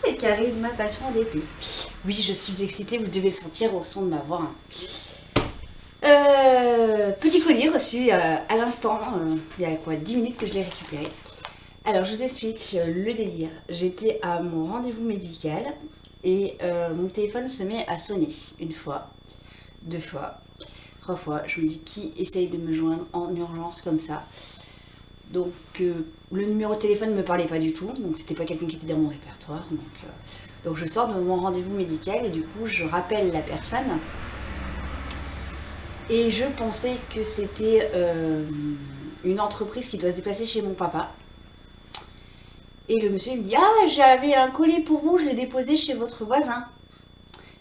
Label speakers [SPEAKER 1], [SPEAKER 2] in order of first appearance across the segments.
[SPEAKER 1] c'est Karine, ma passion d'épices. Oui, je suis excitée, vous devez sentir au son de ma voix. Petit colis reçu à l'instant, il y a quoi, 10 minutes que je l'ai récupéré. Alors, je vous explique le délire. J'étais à mon rendez-vous médical et mon téléphone se met à sonner une fois, deux fois, trois fois. Je me dis qui essaye de me joindre en urgence comme ça. Donc le numéro de téléphone ne me parlait pas du tout, donc c'était pas quelqu'un qui était dans mon répertoire. Donc je sors de mon rendez-vous médical et du coup je rappelle la personne. Et je pensais que c'était une entreprise qui doit se déplacer chez mon papa. Et le monsieur il me dit ah, j'avais un colis pour vous, je l'ai déposé chez votre voisin.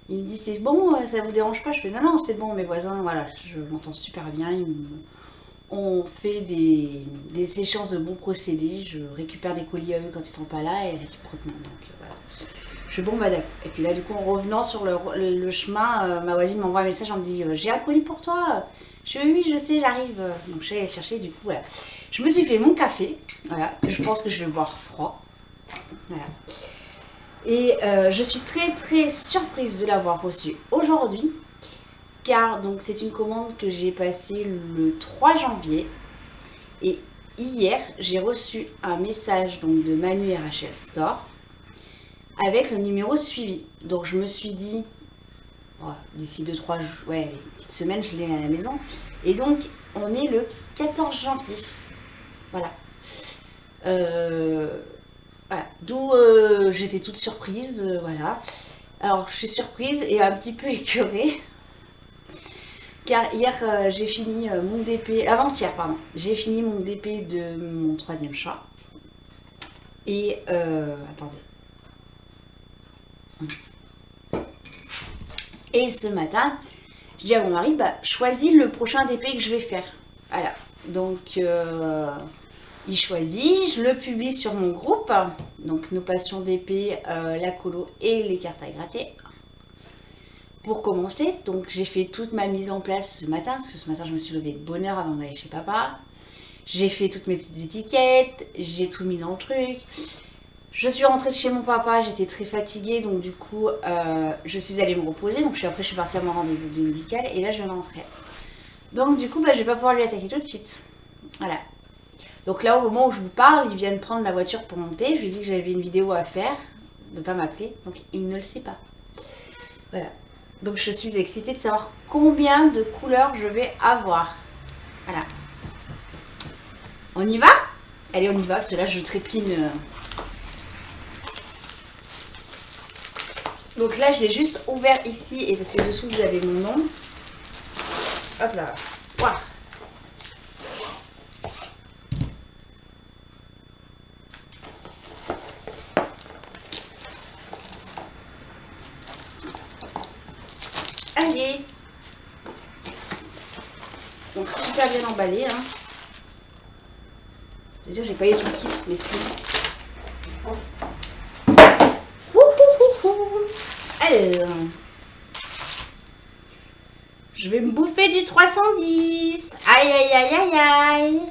[SPEAKER 1] Il me dit c'est bon, ça vous dérange pas? Je fais non non c'est bon, mes voisins, voilà, je m'entends super bien. On fait des échanges de bons procédés, je récupère des colis à eux quand ils sont pas là et réciproquement. Donc voilà. Je fais bon bah d'accord. Et puis là du coup en revenant sur le chemin, ma voisine m'envoie un message, elle me dit j'ai un colis pour toi. Je fais oui je sais j'arrive. Donc je suis allée chercher du coup voilà. Je me suis fait mon café, voilà. Je pense que je vais boire froid. Voilà. Et je suis très très surprise de l'avoir reçu aujourd'hui. Car donc c'est une commande que j'ai passée le 3 janvier et hier j'ai reçu un message donc de Manu RHS Store avec le numéro suivi. Donc je me suis dit oh, d'ici 2-3 petites semaines je l'ai à la maison et donc on est le 14 janvier. Voilà. Voilà. D'où j'étais toute surprise, voilà. Alors je suis surprise et un petit peu écœurée. Car hier, j'ai fini mon DP, avant-hier, pardon, j'ai fini mon DP de mon 3e chat. Et, attendez. Et ce matin, je dis à mon mari, bah, choisis le prochain DP que je vais faire. Voilà. Donc, il choisit, je le publie sur mon groupe. Donc, nos passions DP, la colo et les cartes à gratter. Pour commencer, donc j'ai fait toute ma mise en place ce matin, parce que ce matin je me suis levée de bonne heure avant d'aller chez papa. J'ai fait toutes mes petites étiquettes, j'ai tout mis dans le truc. Je suis rentrée de chez mon papa, j'étais très fatiguée, donc du coup je suis allée me reposer. Donc après je suis partie à mon rendez-vous médical et là je viens d'entrer. Donc du coup bah, je vais pas pouvoir lui attaquer tout de suite. Voilà. Donc là au moment où je vous parle, il vient de prendre la voiture pour monter. Je lui ai dit que j'avais une vidéo à faire, de ne pas m'appeler, donc il ne le sait pas. Voilà. Donc je suis excitée de savoir combien de couleurs je vais avoir. Voilà. On y va? Allez, on y va, parce que là je trépigne. Donc là j'ai juste ouvert ici, et parce que dessous vous avez mon nom. Hop là. Waouh. Allez. Donc super bien emballé. Hein. Je veux dire, j'ai pas eu tout le kit, mais si. Alors. Je vais me bouffer du 310. Aïe, aïe, aïe, aïe,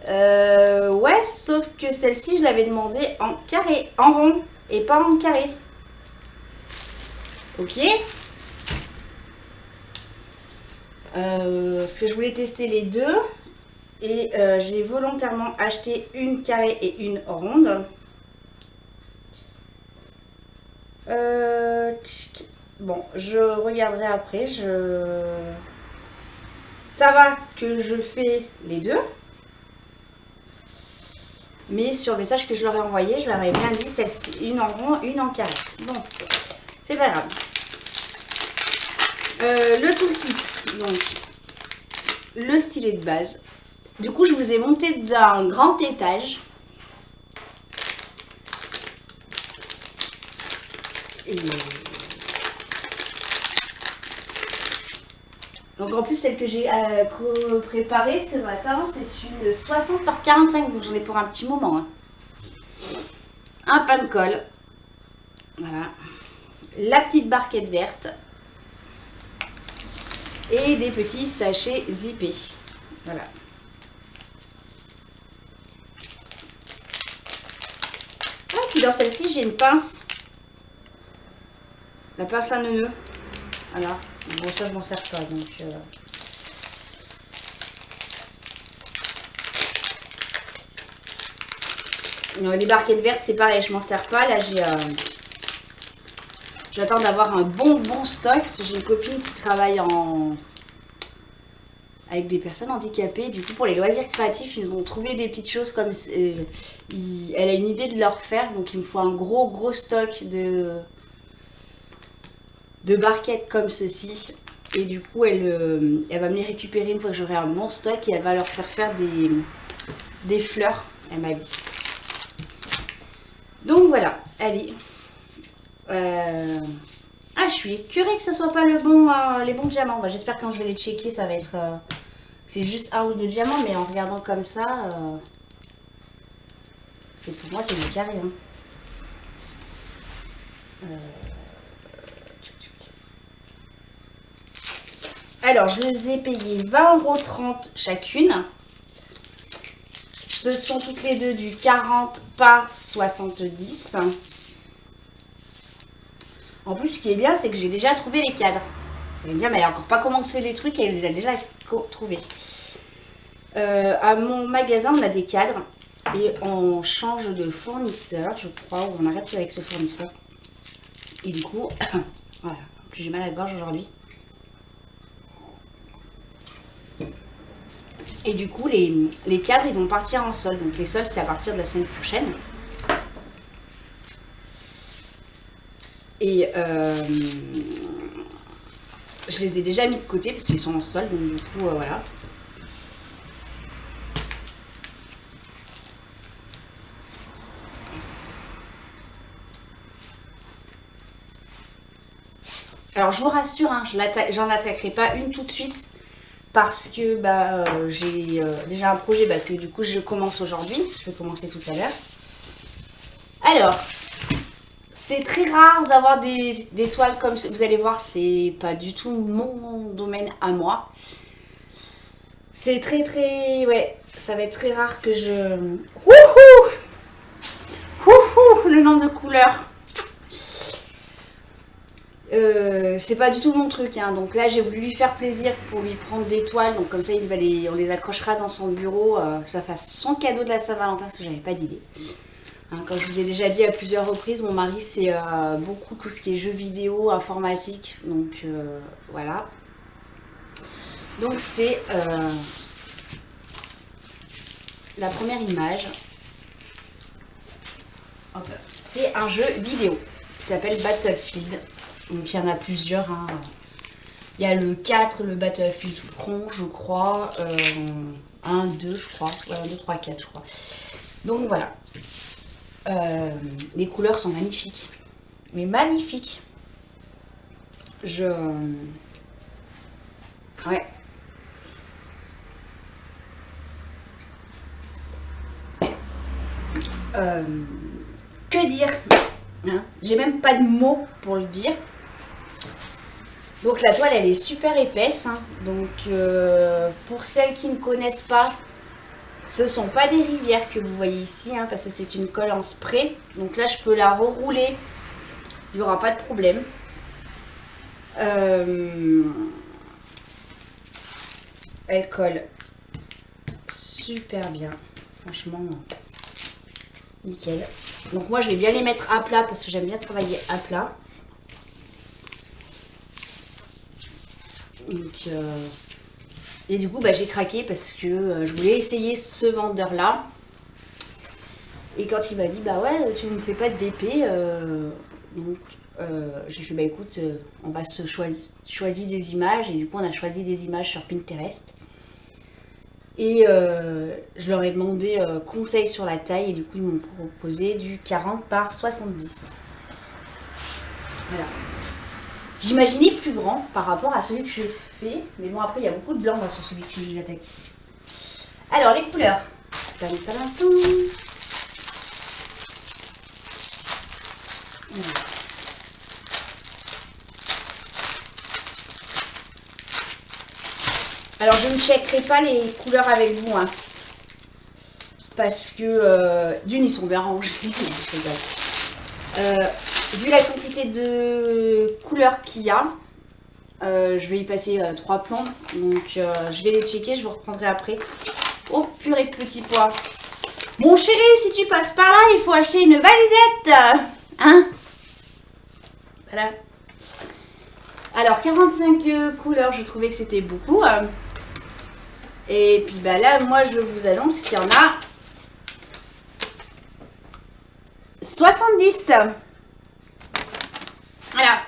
[SPEAKER 1] aïe. Ouais, sauf que celle-ci, je l'avais demandé en carré, en rond, et pas en carré. Ok. Parce que je voulais tester les deux. Et j'ai volontairement acheté une carrée et une ronde. Bon, je regarderai après. Ça va que je fais les deux. Mais sur le message que je leur ai envoyé, je leur ai bien dit celle-ci, une en rond, une en carré. Bon, c'est pas grave. Le toolkit, donc le stylet de base. Du coup, je vous ai monté d'un grand étage. Et donc en plus, celle que j'ai préparée ce matin, c'est une 60 par 45, donc j'en ai pour un petit moment. Hein. Un pain de colle. Voilà. La petite barquette verte. Et des petits sachets zippés. Voilà. puis dans celle-ci, j'ai une pince. La pince à nœud. Voilà. Bon, ça, je m'en sers pas. Donc, les barquettes vertes, c'est pareil, je m'en sers pas. Là, j'attends d'avoir un bon stock. Parce que j'ai une copine qui travaille avec des personnes handicapées. Du coup, pour les loisirs créatifs, ils ont trouvé des petites choses comme... elle a une idée de leur faire. Donc, il me faut un gros stock de barquettes comme ceci. Et du coup, elle va me les récupérer une fois que j'aurai un bon stock. Et elle va leur faire des fleurs, elle m'a dit. Donc, voilà. Allez. Ah, je suis écœurée que ce soit pas les bons diamants. Bah, j'espère que quand je vais les checker, ça va être... c'est juste un ou deux diamants, mais en regardant comme ça, pour moi, c'est des carrés. Hein. Alors, je les ai payés 20,30 € chacune. Ce sont toutes les deux du 40 par 70. En plus, ce qui est bien, c'est que j'ai déjà trouvé les cadres. Vous allez me dire, mais elle n'a encore pas commencé les trucs, elle les a déjà trouvés. À mon magasin, on a des cadres et on change de fournisseur, je crois, ou on arrête avec ce fournisseur. Et du coup, voilà, j'ai mal à la gorge aujourd'hui. Et du coup, les cadres, ils vont partir en solde. Donc les soldes, c'est à partir de la semaine prochaine. Et je les ai déjà mis de côté parce qu'ils sont en solde. Donc du coup, voilà. Alors je vous rassure, hein, j'en attaquerai pas une tout de suite. Parce que j'ai déjà un projet que du coup je commence aujourd'hui. Je vais commencer tout à l'heure. Alors, c'est très rare d'avoir des toiles comme ça. Vous allez voir, c'est pas du tout mon domaine à moi. C'est très... Ouais, ça va être très rare que je... Wouhou! Wouhou! Le nombre de couleurs. C'est pas du tout mon truc, hein. Donc là j'ai voulu lui faire plaisir pour lui prendre des toiles, donc comme ça on les accrochera dans son bureau, ça fasse son cadeau de la Saint-Valentin, parce que j'avais pas d'idée. Hein, comme je vous ai déjà dit à plusieurs reprises, mon mari c'est beaucoup tout ce qui est jeux vidéo, informatique, donc voilà. Donc c'est la première image, c'est un jeu vidéo qui s'appelle Battlefield. Donc il y en a plusieurs. Hein. Il y a le 4, le Battlefield Front, je crois. 1, 2, je crois. Ouais, 1, 2, 3, 4, je crois. Donc voilà. Les couleurs sont magnifiques. Mais magnifiques. Ouais. Que dire, hein? J'ai même pas de mots pour le dire. Donc la toile elle est super épaisse, hein. Donc pour celles qui ne connaissent pas, ce sont pas des rivières que vous voyez ici, hein, parce que c'est une colle en spray. Donc là je peux la rerouler, il n'y aura pas de problème. Elle colle super bien, franchement nickel. Donc moi je vais bien les mettre à plat parce que j'aime bien travailler à plat. Donc, et du coup j'ai j'ai parce que je voulais essayer ce vendeur là. Et quand il m'a dit ouais tu ne me fais pas de DP, donc j'ai fait écoute on va se choisir des images, et du coup on a choisi des images sur Pinterest. Et je leur ai demandé conseil sur la taille, et du coup ils m'ont proposé du 40 par 70. Voilà. J'imaginais plus grand par rapport à celui que je fais, mais bon après il y a beaucoup de blanc moi, sur celui que j'ai attaqué. Alors les couleurs. Alors je ne checkerai pas les couleurs avec vous, hein. Parce que d'une, ils sont bien rangés. Vu la quantité de couleurs qu'il y a, je vais y passer 3 plombs. Donc je vais les checker, je vous reprendrai après. Oh purée de petits pois. Mon chéri, si tu passes par là, il faut acheter une valisette. Hein? Voilà. Alors 45 couleurs, je trouvais que c'était beaucoup. Et puis bah là, moi je vous annonce qu'il y en a 70. Voilà.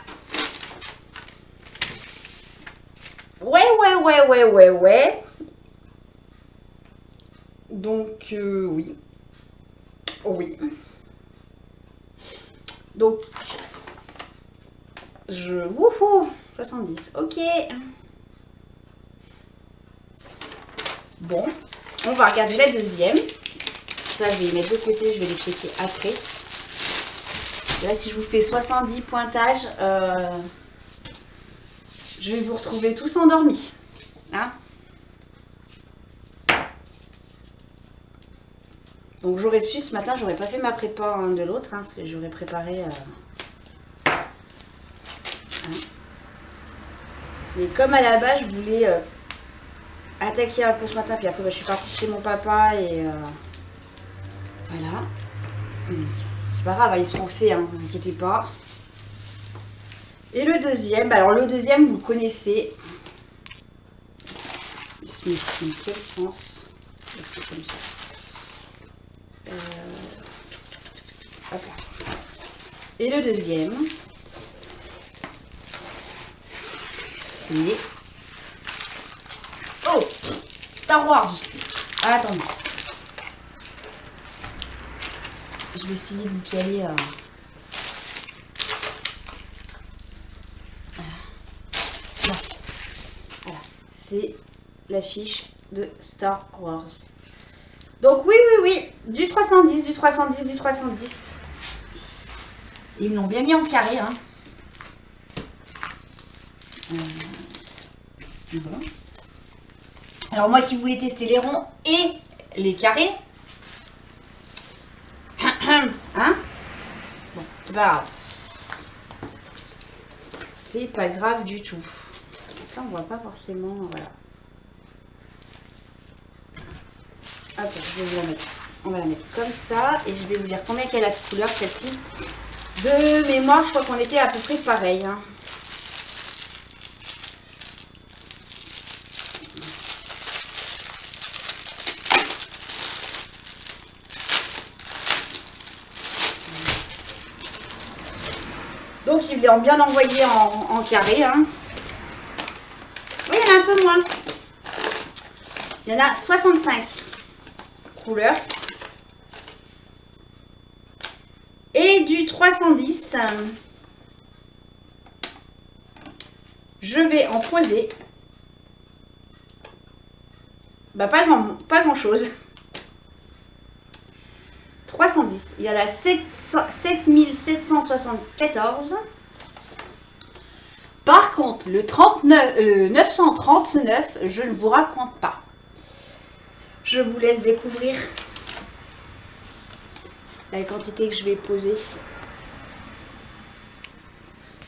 [SPEAKER 1] Ouais. Donc oui. Oui. Donc wouhou 70. Ok. Bon. On va regarder la deuxième. Ça, je vais les mettre de côté. Je vais les checker après. Là, si je vous fais 70 pointages, je vais vous retrouver tous endormis. Hein? Donc j'aurais su ce matin, j'aurais pas fait ma prépa de l'autre, hein, parce que j'aurais préparé. Hein. Mais comme à la base, je voulais attaquer un peu ce matin, puis après bah, je suis partie chez mon papa et voilà. C'est pas grave, ils seront faits, hein, ne vous inquiétez pas. Et le deuxième, alors le deuxième vous le connaissez. Il se met dans quel sens? C'est comme ça. Hop là. Et le deuxième, c'est... Oh, Star Wars. Ah, attendez. Je vais essayer de vous caler... Voilà. C'est l'affiche de Star Wars. Donc oui, du 310, du 310, du 310. Ils me l'ont bien mis en carré. Hein. Voilà. Alors moi qui voulais tester les ronds et les carrés. Hein? Bon, c'est pas grave. C'est pas grave du tout. Donc là on voit pas forcément. Voilà. Hop, je vais vous la mettre. On va la mettre comme ça et je vais vous dire combien qu'elle a de couleurs celle-ci. De mémoire, je crois qu'on était à peu près pareil. Hein. Donc ils l'ont bien envoyé en carré. Hein. Oui, il y en a un peu moins. Il y en a 65 couleurs. Et du 310, je vais en poser. Bah pas grand chose. 310. Il y en a 7774. Par contre, le 939, je ne vous raconte pas. Je vous laisse découvrir la quantité que je vais poser.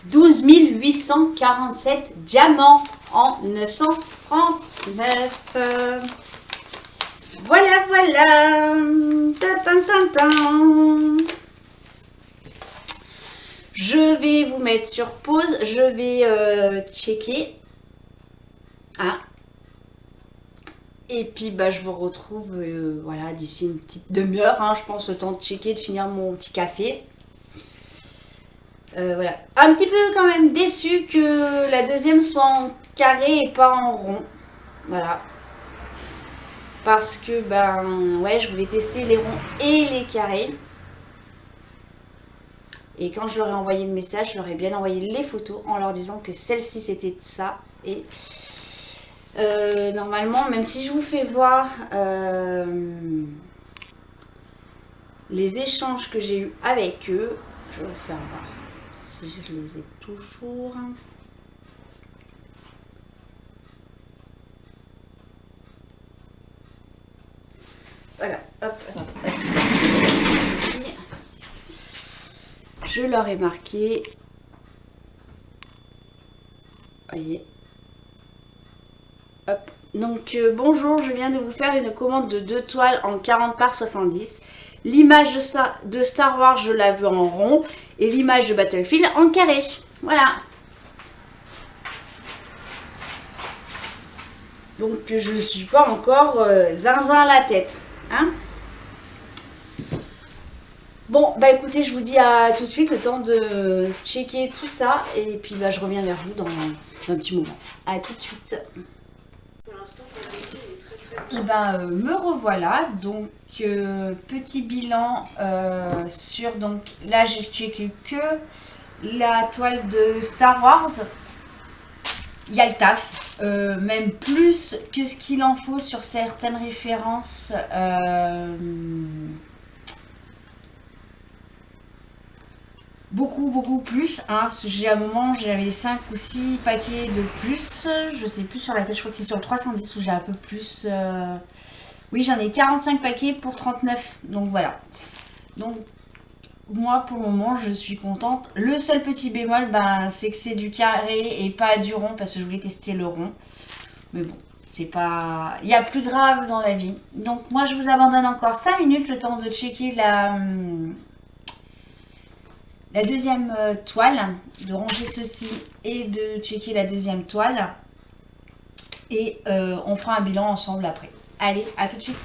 [SPEAKER 1] 12 847 diamants en 939. Voilà. Je vais vous mettre sur pause. Je vais checker. Ah. Et puis bah, je vous retrouve voilà, d'ici une petite demi-heure. Hein, je pense le temps de checker, de finir mon petit café. Voilà. Un petit peu quand même déçu que la deuxième soit en carré et pas en rond. Voilà. Parce que ben ouais, je voulais tester les ronds et les carrés. Et quand je leur ai envoyé le message, je leur ai bien envoyé les photos en leur disant que celle-ci c'était ça. Et normalement, même si je vous fais voir les échanges que j'ai eu avec eux, je vais vous faire voir si je les ai toujours. Voilà, hop, hop. Ceci. Je leur ai marqué. Voyez. Hop. Donc bonjour, je viens de vous faire une commande de 2 toiles en 40 par 70. L'image de Star Wars, je la veux en rond. Et l'image de Battlefield en carré. Voilà. Donc je ne suis pas encore zinzin à la tête. Hein? Bon, bah écoutez, je vous dis à tout de suite, le temps de checker tout ça. Et puis bah, je reviens vers vous dans un petit moment. À tout de suite. Et ben me revoilà. Donc petit bilan sur, donc là j'ai checké que la toile de Star Wars. Il y a le taf, même plus que ce qu'il en faut sur certaines références. Beaucoup plus. Hein, parce que j'ai à un moment, j'avais 5 ou 6 paquets de plus. Je sais plus sur la tête, je crois que c'est sur le 310 où j'ai un peu plus. Oui, j'en ai 45 paquets pour 39. Donc voilà. Donc moi pour le moment je suis contente. Le seul petit bémol c'est que c'est du carré et pas du rond parce que je voulais tester le rond. Mais bon, c'est pas... Il y a plus grave dans la vie. Donc moi je vous abandonne encore 5 minutes le temps de checker la deuxième toile, de ranger ceci et de checker la deuxième toile. Et on fera un bilan ensemble après. Allez, à tout de suite.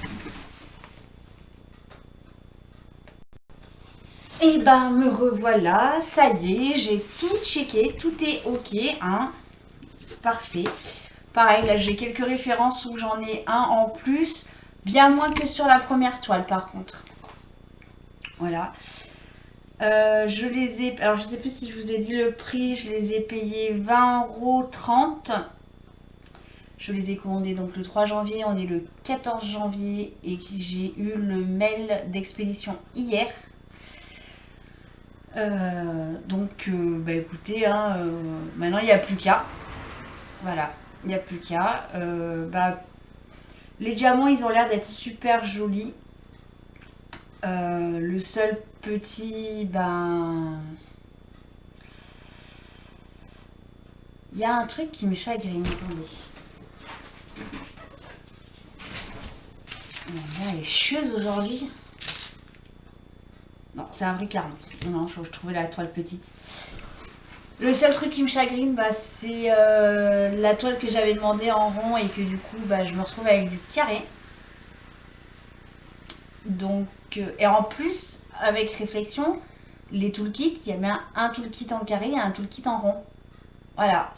[SPEAKER 1] Et ben me revoilà, ça y est, j'ai tout checké, tout est ok, hein, parfait. Pareil, là j'ai quelques références où j'en ai un en plus, bien moins que sur la première toile par contre. Voilà. Je les ai, alors je sais plus si je vous ai dit le prix, je les ai payés 20,30 €. Je les ai commandés donc le 3 janvier, on est le 14 janvier et j'ai eu le mail d'expédition hier. Donc bah écoutez, hein, maintenant il n'y a plus qu'à. Voilà, il n'y a plus qu'à. Les diamants ils ont l'air d'être super jolis. Le seul petit, il y a un truc qui me chagrine. Attendez. Elle est chieuse aujourd'hui. Non, c'est un vrai Clarence. Non, je trouvais la toile petite. Le seul truc qui me chagrine, c'est la toile que j'avais demandé en rond et que du coup, je me retrouve avec du carré. Donc, et en plus, avec réflexion, les toolkits, il y a bien un toolkit en carré et un toolkit en rond. Voilà.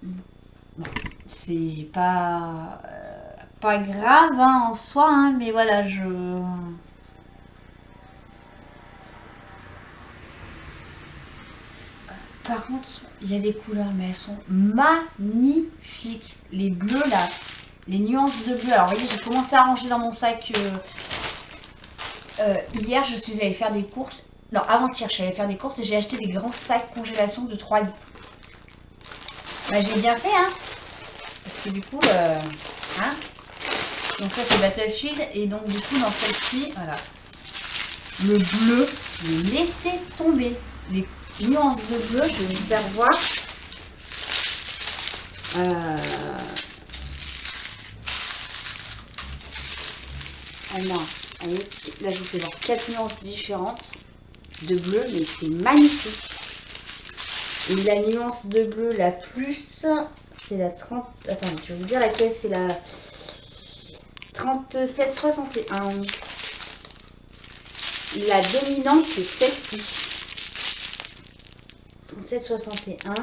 [SPEAKER 1] Bon, c'est pas grave hein, en soi, hein, mais voilà, Par contre, il y a des couleurs, mais elles sont magnifiques. Les bleus, là, les nuances de bleu. Alors, vous voyez, j'ai commencé à ranger dans mon sac hier. Je suis allée faire des courses. Non, avant-hier, je suis allée faire des courses et j'ai acheté des grands sacs congélation de 3 litres. J'ai bien fait, hein. Parce que du coup, hein. Donc ça, c'est Battlefield. Et donc, du coup, dans celle-ci, voilà. Le bleu, je l'ai laissé tomber. Les nuances de bleu, je vais vous faire voir. Alors, là je vous fais voir 4 nuances différentes de bleu, mais c'est magnifique. Et la nuance de bleu la plus, c'est la 30. Attendez, je vais vous dire laquelle, c'est la 3761. La dominante, c'est celle-ci. 3761.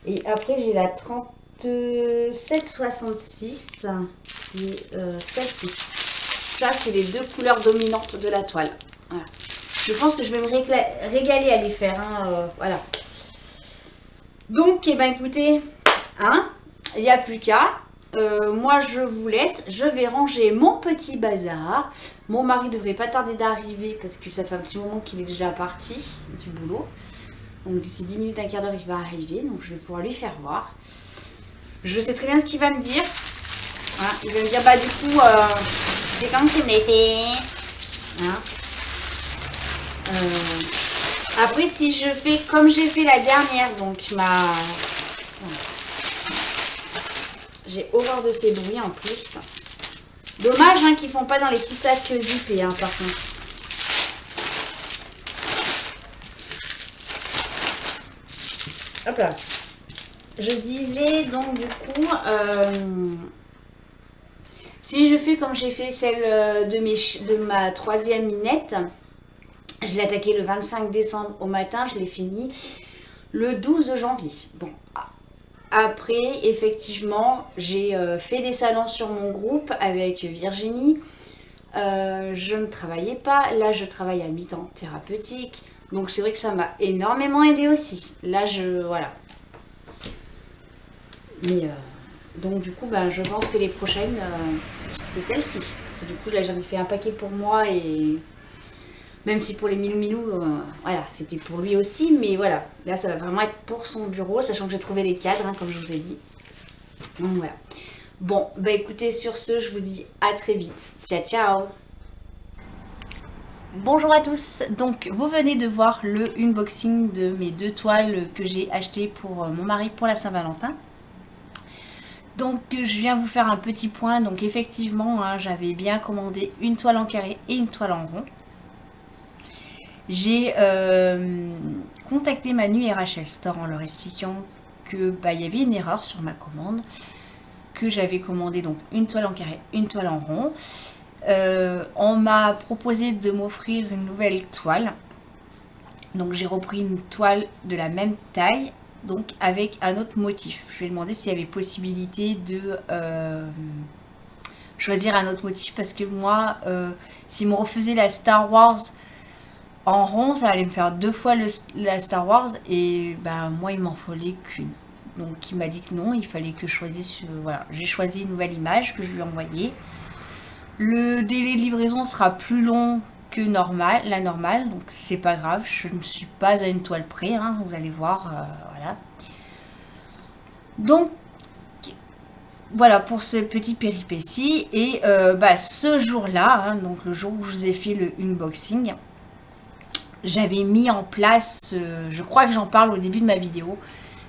[SPEAKER 1] Et après, j'ai la 3766, qui est celle-ci. Ça, c'est les deux couleurs dominantes de la toile. Voilà. Je pense que je vais me régaler à les faire. Hein, voilà. Donc, écoutez, hein, il n'y a plus qu'à. Moi, je vous laisse. Je vais ranger mon petit bazar. Mon mari devrait pas tarder d'arriver parce que ça fait un petit moment qu'il est déjà parti du boulot. Donc, d'ici 10 minutes, un quart d'heure, il va arriver. Donc, je vais pouvoir lui faire voir. Je sais très bien ce qu'il va me dire. Hein, il va me dire, du coup, C'est comme tu me l'as fait. Hein. Après, si je fais comme j'ai fait la dernière, donc j'ai horreur de ces bruits en plus. Dommage hein, qu'ils font pas dans les petits sacs zippés, hein, par contre. Hop là. Je disais donc du coup, si je fais comme j'ai fait celle de ma 3e minette, je l'ai attaqué le 25 décembre au matin, je l'ai fini le 12 janvier. Bon, après, effectivement, j'ai fait des salons sur mon groupe avec Virginie. Je ne travaillais pas. Là, je travaille à mi-temps thérapeutique. Donc, c'est vrai que ça m'a énormément aidé aussi. Là, voilà. Mais, donc, du coup, je pense que les prochaines, c'est celle-ci. Parce que du coup, là, j'en ai fait un paquet pour moi et... Même si pour les Milou, voilà, c'était pour lui aussi, mais voilà, là ça va vraiment être pour son bureau, sachant que j'ai trouvé les cadres, hein, comme je vous ai dit. Donc voilà. Bon, écoutez, sur ce, je vous dis à très vite. Ciao, ciao. Bonjour à tous, donc vous venez de voir le unboxing de mes 2 toiles que j'ai achetées pour mon mari pour la Saint-Valentin. Donc je viens vous faire un petit point, donc effectivement, hein, j'avais bien commandé une toile en carré et une toile en rond. J'ai contacté Manu et Rachel Store en leur expliquant que il y avait une erreur sur ma commande, que j'avais commandé donc une toile en carré, une toile en rond. On m'a proposé de m'offrir une nouvelle toile. Donc j'ai repris une toile de la même taille, donc avec un autre motif. Je lui ai demandé s'il y avait possibilité de choisir un autre motif, parce que moi, s'il me refaisait la Star Wars en rond, ça allait me faire 2 fois la Star Wars et moi il m'en fallait qu'une. Donc il m'a dit que non, il fallait que je choisisse. Voilà, j'ai choisi une nouvelle image que je lui ai envoyée. Le délai de livraison sera plus long que la normale, donc c'est pas grave. Je ne suis pas à une toile près, hein, vous allez voir. Voilà. Donc voilà pour ce petit péripétie. Et ce jour-là, hein, donc le jour où je vous ai fait le unboxing, j'avais mis en place, je crois que j'en parle au début de ma vidéo,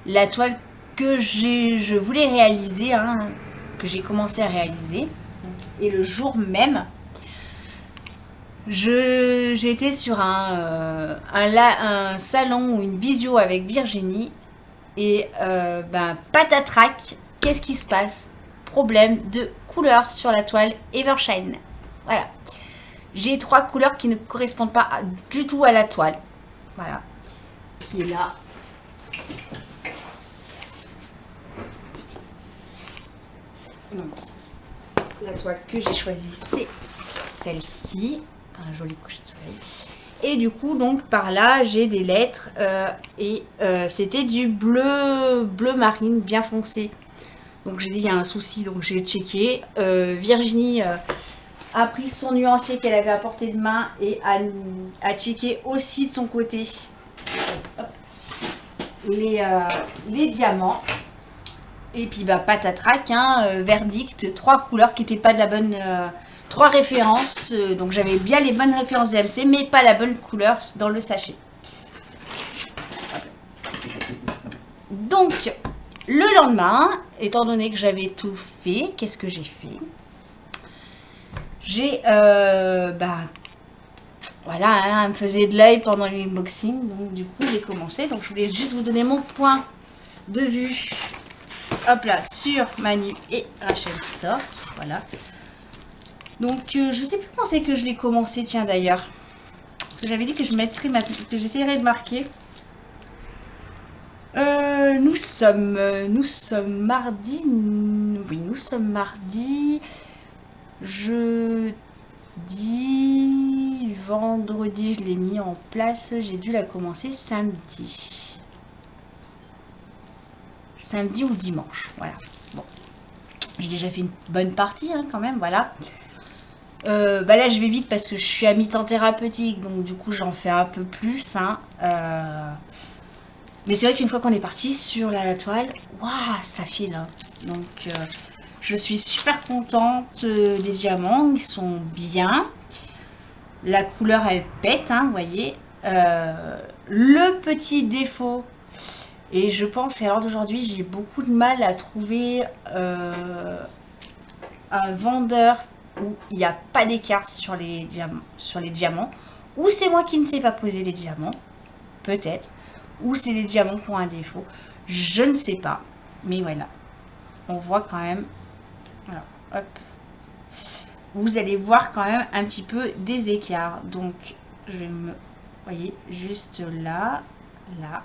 [SPEAKER 1] la toile que je voulais réaliser, hein, que j'ai commencé à réaliser. Et le jour même, j'étais sur un salon ou une visio avec Virginie. Et patatrac, qu'est-ce qui se passe? Problème de couleur sur la toile Evershine. Voilà. J'ai 3 couleurs qui ne correspondent pas du tout à la toile. Voilà. Qui est là. Donc, la toile que j'ai choisie, c'est celle-ci. Un joli coucher de soleil. Et du coup, donc, par là, j'ai des lettres. C'était du bleu marine bien foncé. Donc, j'ai dit, il y a un souci. Donc, j'ai checké. Virginie... a pris son nuancier qu'elle avait à portée de main et a checké aussi de son côté les diamants. Et puis patatrac, hein, verdict, 3 couleurs qui n'étaient pas de la bonne... 3 références, donc j'avais bien les bonnes références DMC, mais pas la bonne couleur dans le sachet. Donc, le lendemain, étant donné que j'avais tout fait, qu'est-ce que j'ai fait? J'ai, voilà, hein, elle me faisait de l'œil pendant l'unboxing, donc du coup j'ai commencé. Donc je voulais juste vous donner mon point de vue, hop là, sur Manu et Rachel Store, voilà. Donc je sais plus quand c'est que je l'ai commencé, tiens d'ailleurs, parce que j'avais dit que je mettrais que j'essayerais de marquer. Nous sommes mardi, oui, nous sommes mardi. Jeudi, vendredi, je l'ai mis en place. J'ai dû la commencer samedi. Samedi ou dimanche, voilà. Bon, j'ai déjà fait une bonne partie, hein, quand même, voilà. Là, je vais vite parce que je suis à mi-temps thérapeutique, donc du coup, j'en fais un peu plus, hein. Mais c'est vrai qu'une fois qu'on est parti sur la toile, waouh, ça file, hein. Donc... Je suis super contente des diamants, ils sont bien. La couleur elle pète, hein, vous voyez. Le petit défaut, et je pense qu'à l'heure d'aujourd'hui j'ai beaucoup de mal à trouver un vendeur où il n'y a pas d'écart sur les diamants, ou c'est moi qui ne sais pas poser les diamants, peut-être, ou c'est les diamants qui ont un défaut, je ne sais pas, mais voilà, on voit quand même, voilà, hop, vous allez voir quand même un petit peu des écarts, donc je vais me, voyez, juste là, là,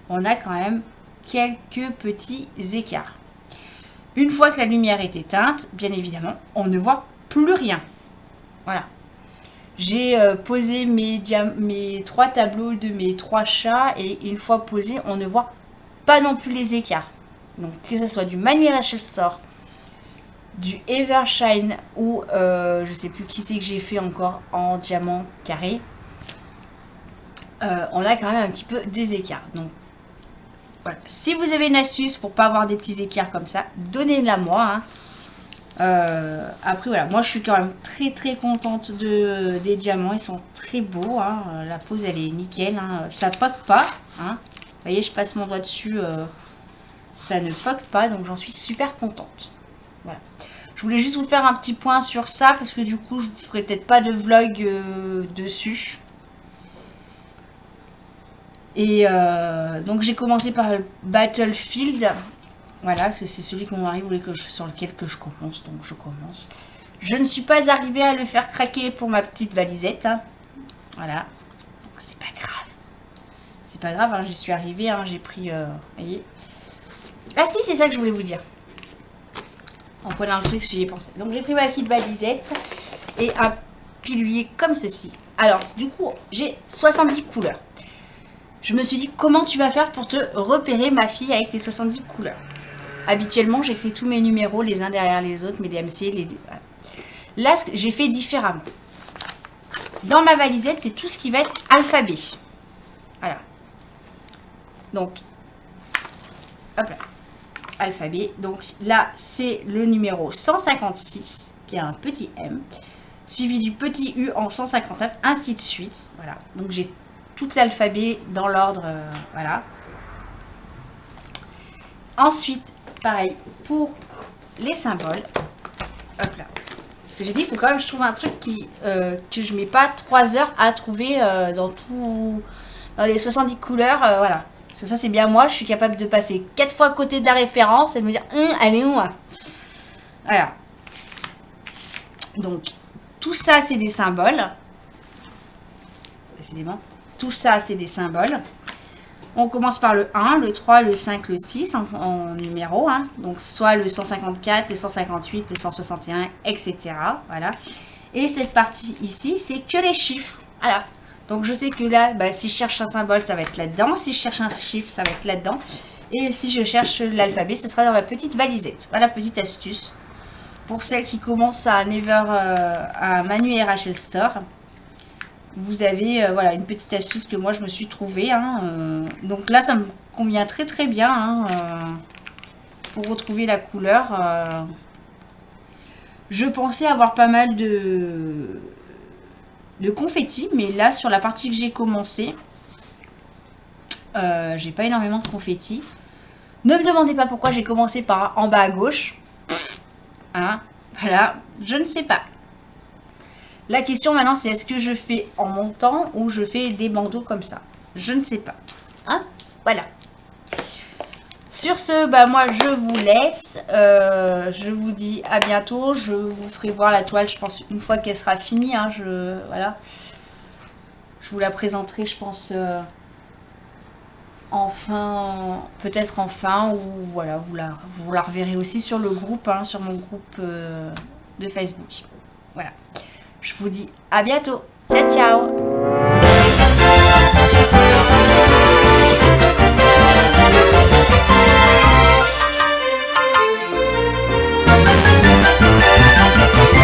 [SPEAKER 1] on a quand même quelques petits écarts. Une fois que la lumière est éteinte, bien évidemment, on ne voit plus rien. Voilà. J'ai posé mes 3 tableaux de mes 3 chats et une fois posé, on ne voit pas non plus les écarts. Donc que ce soit du Manuel Rachel Store, du Evershine ou je sais plus qui c'est que j'ai fait encore en diamant carré, on a quand même un petit peu des écarts. Donc voilà. Si vous avez une astuce pour pas avoir des petits écarts comme ça, donnez-la moi. Hein. Après voilà, moi je suis quand même très contente des diamants, ils sont très beaux. Hein. La pose elle est nickel, hein. Ça poque pas. Hein. Vous voyez, je passe mon doigt dessus, ça ne poque pas, donc j'en suis super contente. Voilà. Je voulais juste vous faire un petit point sur ça parce que du coup je ne ferai peut-être pas de vlog dessus. Et donc j'ai commencé par le Battlefield, voilà, parce que c'est celui que mon mari voulait sur lequel que je commence, donc je commence. Je ne suis pas arrivée à le faire craquer pour ma petite valisette, hein. Voilà, donc c'est pas grave. C'est pas grave, hein, j'y suis arrivée, hein, j'ai pris, voyez. Ah si, c'est ça que je voulais vous dire. En prenant le truc, j'y ai pensé. Donc j'ai pris ma petite valisette et un pilulier comme ceci. Alors, du coup, j'ai 70 couleurs. Je me suis dit, comment tu vas faire pour te repérer, ma fille, avec tes 70 couleurs? Habituellement, j'écris tous mes numéros les uns derrière les autres, mes DMC, les... Là, j'ai fait différemment. Dans ma valisette, c'est tout ce qui va être alphabet. Voilà. Donc, hop là. Alphabet. Donc là, c'est le numéro 156, qui a un petit M, suivi du petit U en 159, ainsi de suite. Voilà. Donc, j'ai tout l'alphabet dans l'ordre, voilà. Ensuite, pareil pour les symboles. Hop là. Parce que j'ai dit, il faut quand même que je trouve un truc que je mets pas 3 heures à trouver dans les 70 couleurs, voilà. Parce que ça, c'est bien moi, je suis capable de passer 4 fois à côté de la référence et de me dire, elle est où, hein. Voilà. Donc, tout ça, c'est des symboles. Décidément. Tout ça, c'est des symboles. On commence par le 1, le 3, le 5, le 6 en numéro. Hein. Donc, soit le 154, le 158, le 161, etc. Voilà. Et cette partie ici, c'est que les chiffres. Voilà. Donc, je sais que là, bah, si je cherche un symbole, ça va être là-dedans. Si je cherche un chiffre, ça va être là-dedans. Et si je cherche l'alphabet, ce sera dans ma petite valisette. Voilà, petite astuce. Pour celles qui commencent à à Manu et Rachel Store. Vous avez voilà une petite astuce que moi je me suis trouvée. Hein, donc là, ça me convient très bien hein, pour retrouver la couleur. Je pensais avoir pas mal de confetti, mais là, sur la partie que j'ai commencé, j'ai pas énormément de confetti. Ne me demandez pas pourquoi j'ai commencé par en bas à gauche. Hein, voilà, je ne sais pas. La question maintenant, c'est est-ce que je fais en montant ou je fais des bandeaux comme ça? Je ne sais pas. Hein? Voilà. Sur ce, bah moi, je vous laisse. Je vous dis à bientôt. Je vous ferai voir la toile, je pense, une fois qu'elle sera finie. Hein, voilà. Je vous la présenterai, je pense, enfin, peut-être enfin, ou voilà, vous la reverrez aussi sur le groupe, hein, sur mon groupe de Facebook. Voilà. Je vous dis à bientôt. Ciao, ciao.